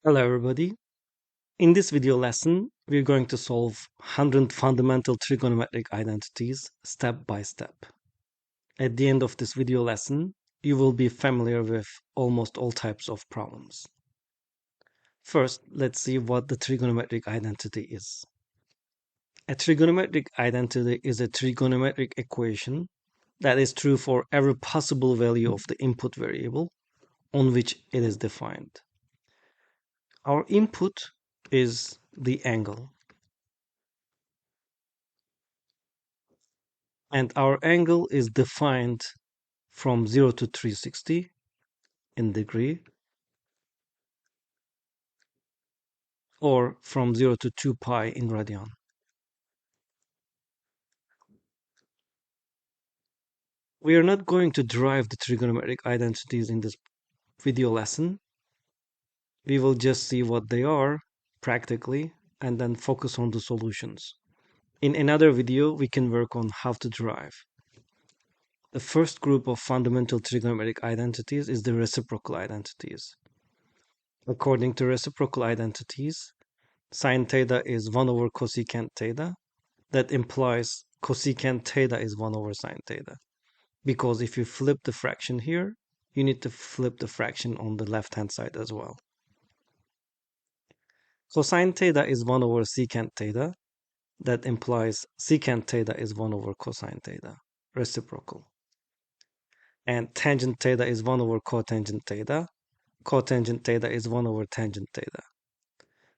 Hello everybody. In this video lesson, we're going to solve 100 fundamental trigonometric identities step by step. At the end of this video lesson, you will be familiar with almost all types of problems. First, let's see what the trigonometric identity is. A trigonometric identity is a trigonometric equation that is true for every possible value of the input variable on which it is defined. Our input is the angle. And our angle is defined from 0 to 360 in degree, or from 0 to 2 pi in radian. We are not going to derive the trigonometric identities in this video lesson. We will just see what they are practically and then focus on the solutions. In another video, we can work on how to derive. The first group of fundamental trigonometric identities is the reciprocal identities. According to reciprocal identities, sine theta is 1 over cosecant theta. That implies cosecant theta is 1 over sine theta. Because if you flip the fraction here, you need to flip the fraction on the left-hand side as well. Cosine theta is 1 over secant theta. That implies secant theta is 1 over cosine theta, reciprocal. And tangent theta is 1 over cotangent theta. Cotangent theta is 1 over tangent theta.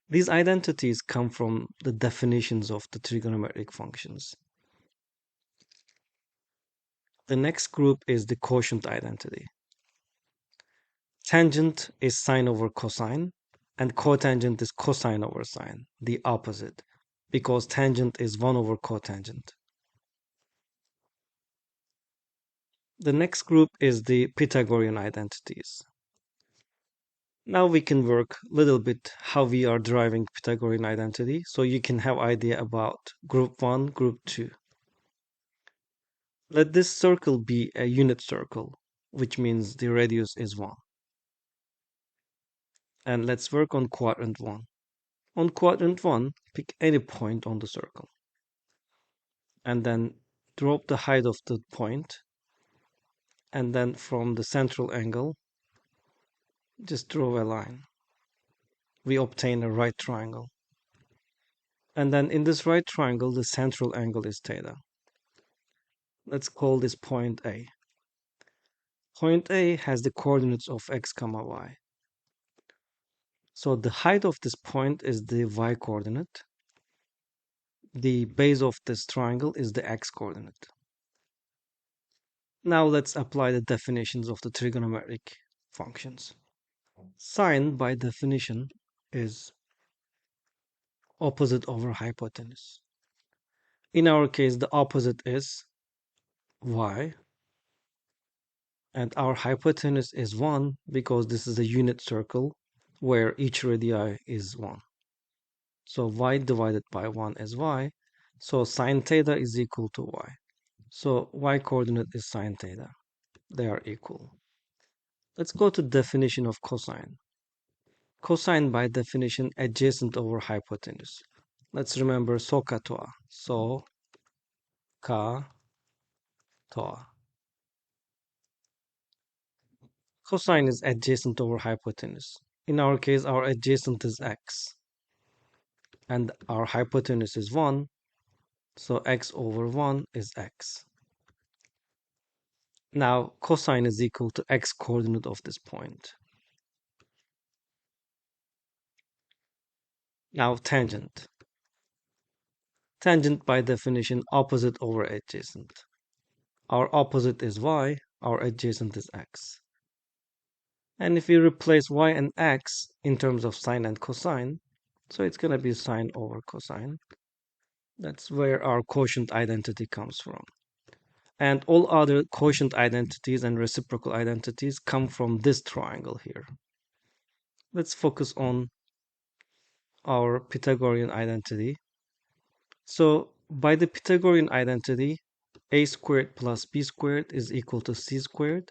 These identities come from the definitions of the trigonometric functions. The next group is the quotient identity. Tangent is sine over cosine, and cotangent is cosine over sine, the opposite, because tangent is 1 over cotangent. The next group is the Pythagorean identities. Now we can work a little bit how we are deriving Pythagorean identity, so you can have idea about group 1, group 2. Let this circle be a unit circle, which means the radius is 1. And let's work on quadrant 1. On quadrant 1, pick any point on the circle. And then drop the height of the point. And then from the central angle, just draw a line. We obtain a right triangle. And then in this right triangle, the central angle is theta. Let's call this point A. Point A has the coordinates of x, y. So the height of this point is the y coordinate. The base of this triangle is the x coordinate. Now let's apply the definitions of the trigonometric functions. Sine, by definition, is opposite over hypotenuse. In our case, the opposite is y, and our hypotenuse is 1 because this is a unit circle where each radii is 1. So y divided by 1 is y, so sine theta is equal to y. So y coordinate is sine theta. They are equal. Let's go to definition of cosine. Cosine, by definition, adjacent over hypotenuse. Let's remember SOHCAHTOA. SOHCAHTOA. Cosine is adjacent over hypotenuse. In our case, our adjacent is x. And our hypotenuse is 1. So x over 1 is x. Now, cosine is equal to x coordinate of this point. Now, tangent. Tangent, by definition, opposite over adjacent. Our opposite is y, our adjacent is x. And if we replace y and x in terms of sine and cosine, so it's going to be sine over cosine. That's where our quotient identity comes from. And all other quotient identities and reciprocal identities come from this triangle here. Let's focus on our Pythagorean identity. So by the Pythagorean identity, a squared plus b squared is equal to c squared,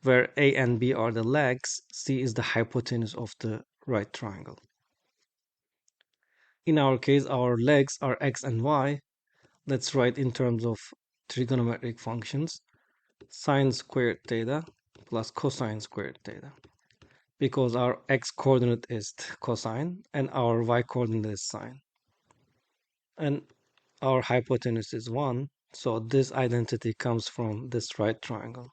where a and b are the legs, c is the hypotenuse of the right triangle. In our case, our legs are x and y. Let's write in terms of trigonometric functions. Sine squared theta plus cosine squared theta. Because our x coordinate is cosine and our y coordinate is sine. And our hypotenuse is 1. So this identity comes from this right triangle.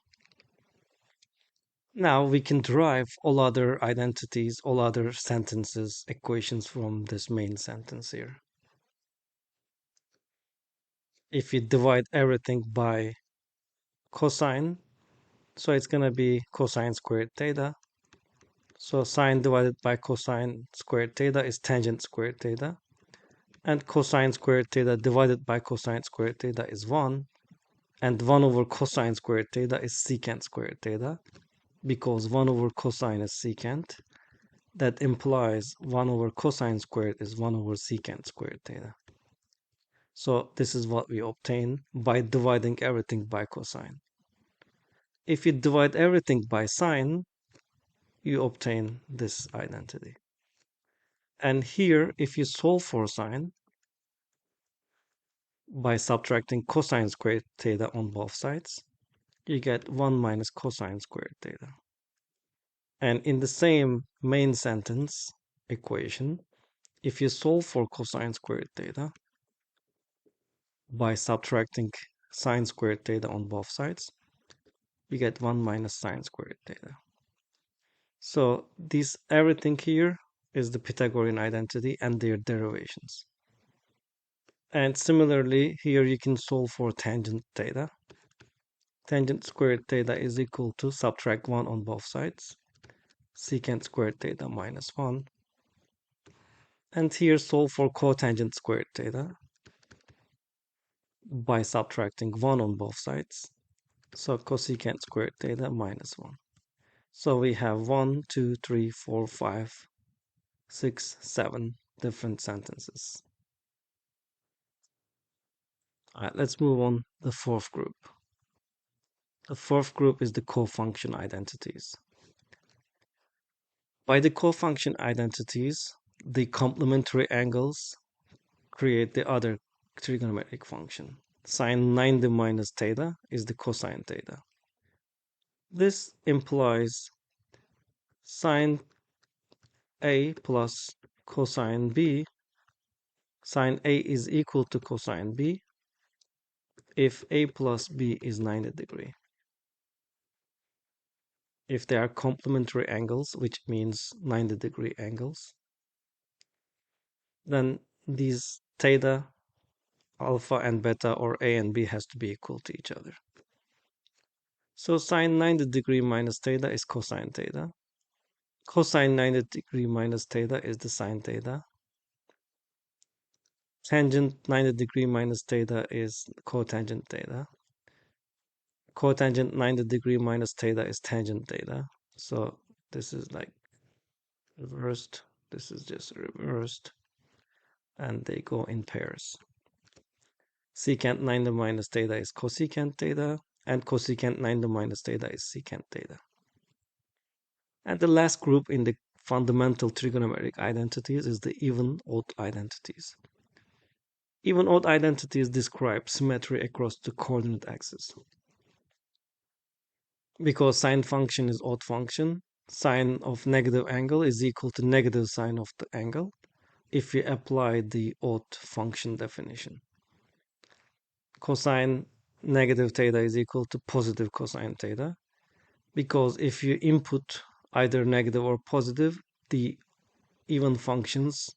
Now we can derive all other identities, all other sentences, equations from this main sentence here. If you divide everything by cosine, so it's going to be cosine squared theta. So sine divided by cosine squared theta is tangent squared theta. And cosine squared theta divided by cosine squared theta is 1. And 1 over cosine squared theta is secant squared theta. Because 1 over cosine is secant, that implies 1 over cosine squared is 1 over secant squared theta. So this is what we obtain by dividing everything by cosine. If you divide everything by sine, you obtain this identity. And here, if you solve for sine by subtracting cosine squared theta on both sides, you get 1 minus cosine squared theta. And in the same main sentence equation, if you solve for cosine squared theta by subtracting sine squared theta on both sides, you get 1 minus sine squared theta. So this everything here is the Pythagorean identity and their derivations. And similarly, here you can solve for tangent theta. Tangent squared theta is equal to subtract 1 on both sides, secant squared theta minus 1. And here solve for cotangent squared theta by subtracting 1 on both sides, so cosecant squared theta minus 1. So we have 1, 2, 3, 4, 5, 6, 7 different sentences. All right, let's move on to the fourth group. The fourth group is the cofunction identities. By the cofunction identities, the complementary angles create the other trigonometric function. Sine 90 minus theta is the cosine theta. This implies sine A plus cosine B. Sine A is equal to cosine B if A plus B is 90 degrees. If they are complementary angles, which means 90-degree angles, then these theta, alpha and beta, or A and B has to be equal to each other. So sine 90 degree minus theta is cosine theta. Cosine 90 degree minus theta is the sine theta. Tangent 90 degree minus theta is cotangent theta. Cotangent 90 degree minus theta is tangent theta. So this is like reversed. This is just reversed. And they go in pairs. Secant 90 minus theta is cosecant theta, and cosecant 90 minus theta is secant theta. And the last group in the fundamental trigonometric identities is the even-odd identities. Even-odd identities describe symmetry across the coordinate axis. Because sine function is odd function, sine of negative angle is equal to negative sine of the angle if we apply the odd function definition. Cosine negative theta is equal to positive cosine theta, because if you input either negative or positive, the even functions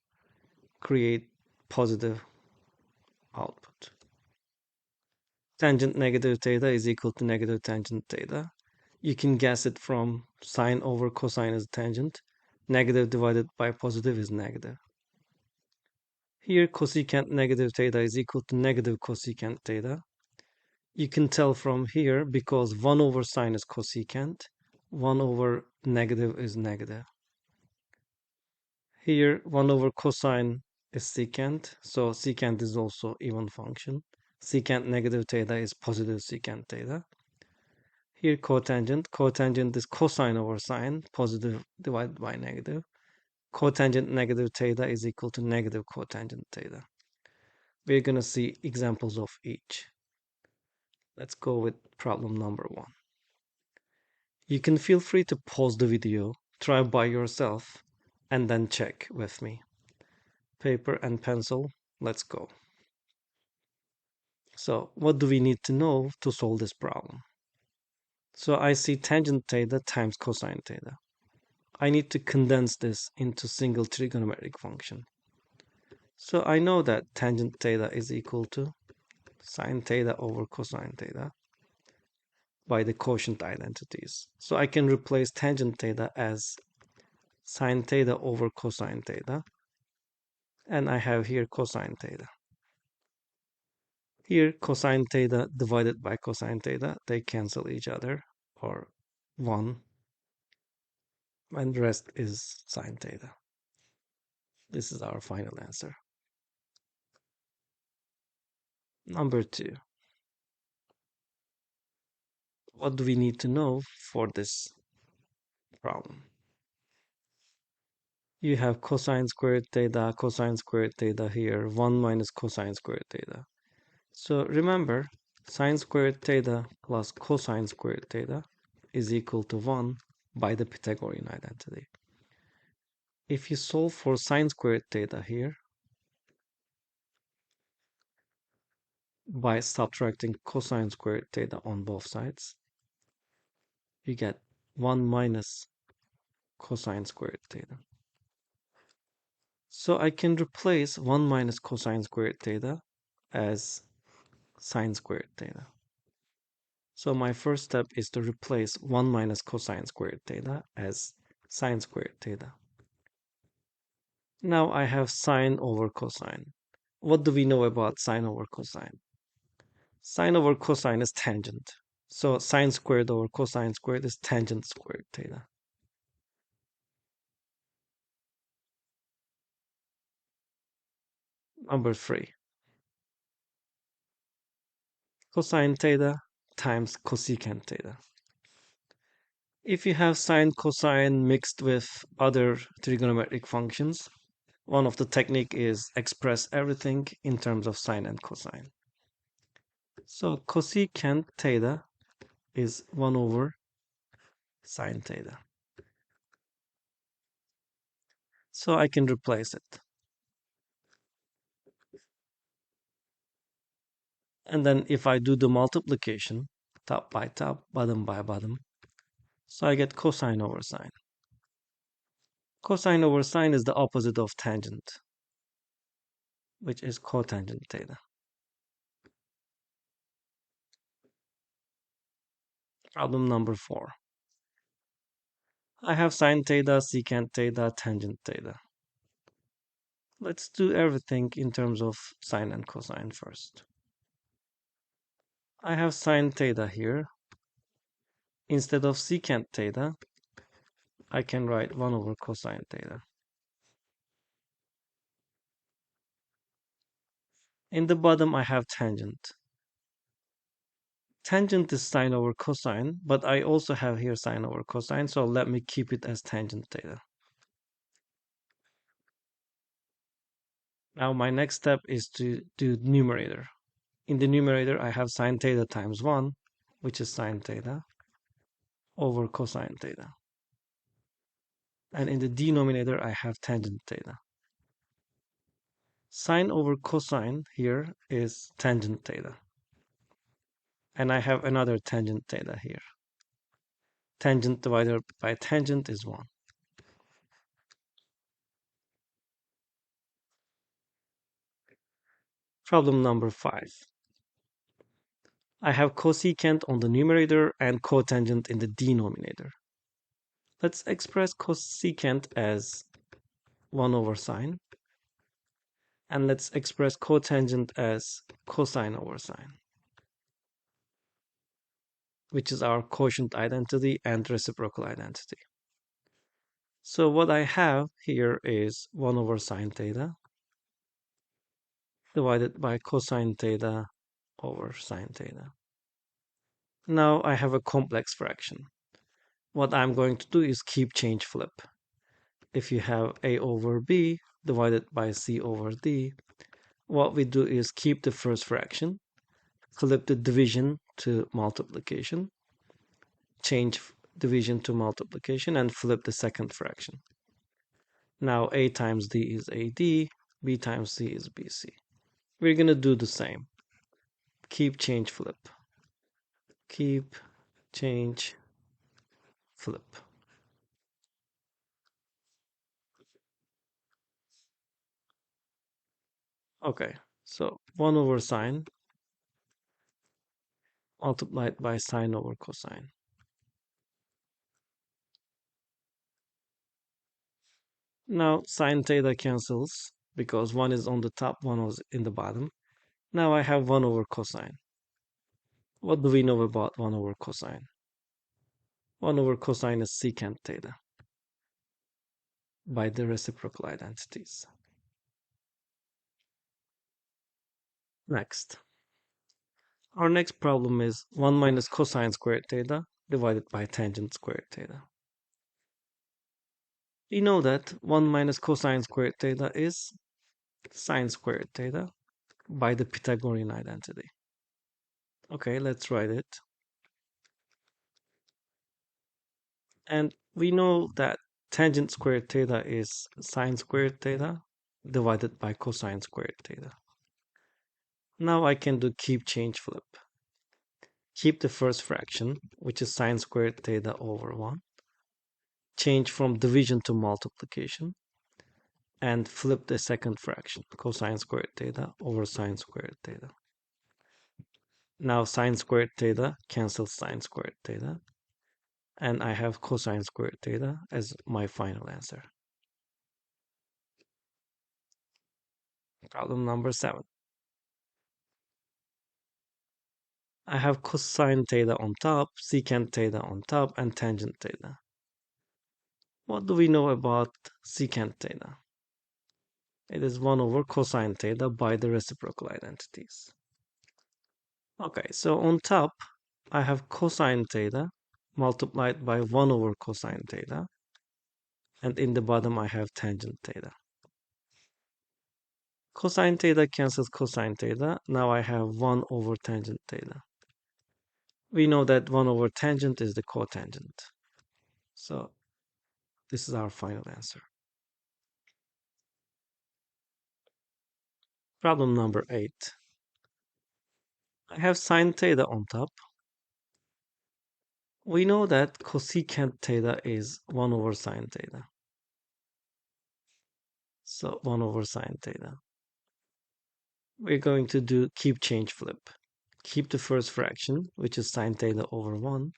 create positive output. Tangent negative theta is equal to negative tangent theta. You can guess it from sine over cosine is tangent. Negative divided by positive is negative. Here cosecant negative theta is equal to negative cosecant theta. You can tell from here because 1 over sine is cosecant, 1 over negative is negative. Here 1 over cosine is secant, so secant is also even function. Secant negative theta is positive secant theta. Here cotangent is cosine over sine, positive divided by negative. cotangent negative theta is equal to negative cotangent theta. We're going to see examples of each. Let's go with problem number 1. You can feel free to pause the video, try by yourself, and then check with me. Paper and pencil, let's go. So what do we need to know to solve this problem? So I see tangent theta times cosine theta. I need to condense this into single trigonometric function. So I know that tangent theta is equal to sine theta over cosine theta by the quotient identities. So I can replace tangent theta as sine theta over cosine theta, and I have here cosine theta. Here cosine theta divided by cosine theta, they cancel each other, or 1, and the rest is sine theta. This is our final answer. Number 2. What do we need to know for this problem? You have cosine squared theta here, 1 minus cosine squared theta. So remember, sine squared theta plus cosine squared theta is equal to 1 by the Pythagorean identity. If you solve for sine squared theta here, by subtracting cosine squared theta on both sides, you get 1 minus cosine squared theta. So I can replace 1 minus cosine squared theta as sine squared theta. So my first step is to replace 1 minus cosine squared theta as sine squared theta. Now I have sine over cosine. What do we know about sine over cosine? Sine over cosine is tangent. So sine squared over cosine squared is tangent squared theta. Number 3. Cosine theta times cosecant theta. If you have sine cosine mixed with other trigonometric functions, one of the technique is express everything in terms of sine and cosine. So cosecant theta is 1 over sine theta. So I can replace it. And then if I do the multiplication, top by top, bottom by bottom, so I get cosine over sine. Cosine over sine is the opposite of tangent, which is cotangent theta. Problem number 4. I have sine theta, secant theta, tangent theta. Let's do everything in terms of sine and cosine first. I have sine theta here. Instead of secant theta, I can write 1 over cosine theta. In the bottom, I have tangent. Tangent is sine over cosine, but I also have here sine over cosine, so let me keep it as tangent theta. Now my next step is to do numerator. In the numerator, I have sine theta times 1, which is sine theta, over cosine theta. And in the denominator, I have tangent theta. Sine over cosine here is tangent theta. And I have another tangent theta here. Tangent divided by tangent is 1. Problem number 5. I have cosecant on the numerator and cotangent in the denominator. Let's express cosecant as 1 over sine. And let's express cotangent as cosine over sine, which is our quotient identity and reciprocal identity. So what I have here is 1 over sine theta divided by cosine theta over sine theta. Now I have a complex fraction. What I'm going to do is keep change flip. if you have a over b divided by c over d, what we do is keep the first fraction, flip the division to multiplication, change division to multiplication, and flip the second fraction. Now a times d is ad, b times c is bc. We're going to do the same. Keep, change, flip. Keep, change, flip. Okay, so 1 over sine multiplied by sine over cosine. Now sine theta cancels because one is on the top, one was in the bottom. Now I have 1 over cosine. What do we know about 1 over cosine? 1 over cosine is secant theta by the reciprocal identities. Next. Our next problem is 1 minus cosine squared theta divided by tangent squared theta. We know that 1 minus cosine squared theta is sine squared theta by the Pythagorean identity. Okay, let's write it. And we know that tangent squared theta is sine squared theta divided by cosine squared theta. Now I can do keep, change, flip. Keep the first fraction, which is sine squared theta over 1. Change from division to multiplication. And flip the second fraction, cosine squared theta over sine squared theta. Now sine squared theta cancels sine squared theta. And I have cosine squared theta as my final answer. Problem number 7. I have cosine theta on top, secant theta on top, and tangent theta. What do we know about secant theta? It is 1 over cosine theta by the reciprocal identities. Okay, so on top, I have cosine theta multiplied by 1 over cosine theta. And in the bottom, I have tangent theta. Cosine theta cancels cosine theta. Now I have 1 over tangent theta. We know that 1 over tangent is the cotangent. So this is our final answer. Problem number 8. I have sine theta on top. We know that cosecant theta is 1 over sine theta. So 1 over sine theta. We're going to do keep, change, flip. Keep the first fraction, which is sine theta over 1.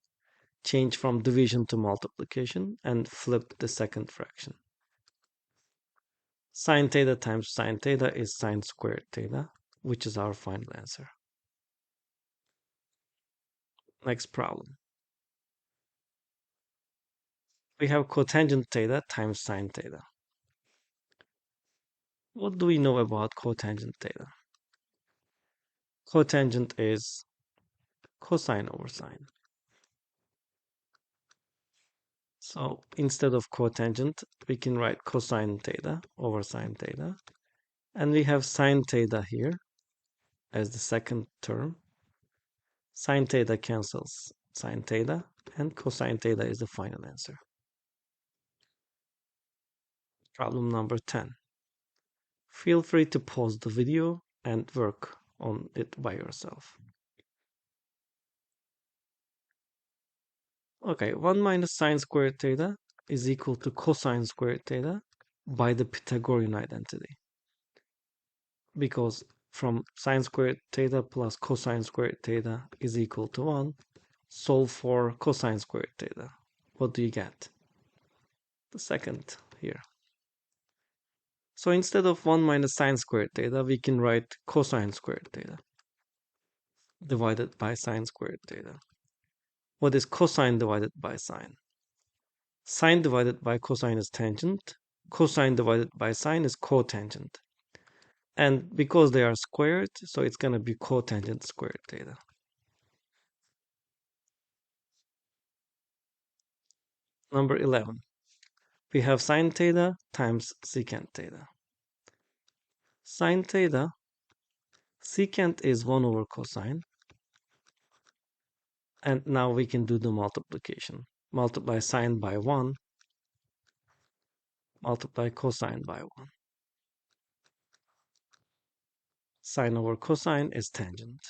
Change from division to multiplication and flip the second fraction. Sine theta times sine theta is sine squared theta, which is our final answer. Next problem. We have cotangent theta times sine theta. What do we know about cotangent theta? Cotangent is cosine over sine. So instead of cotangent, we can write cosine theta over sine theta. And we have sine theta here as the second term. Sine theta cancels sine theta, and cosine theta is the final answer. Problem number 10. Feel free to pause the video and work on it by yourself. Okay, 1 minus sine squared theta is equal to cosine squared theta by the Pythagorean identity. Because from sine squared theta plus cosine squared theta is equal to 1, solve for cosine squared theta. What do you get? The second here. So instead of 1 minus sine squared theta, we can write cosine squared theta divided by sine squared theta. What is cosine divided by sine? Sine divided by cosine is tangent. Cosine divided by sine is cotangent. And because they are squared, so it's going to be cotangent squared theta. Number 11. We have sine theta times secant theta. Sine theta, secant is 1 over cosine. And now we can do the multiplication. Multiply sine by 1, multiply cosine by 1. Sine over cosine is tangent.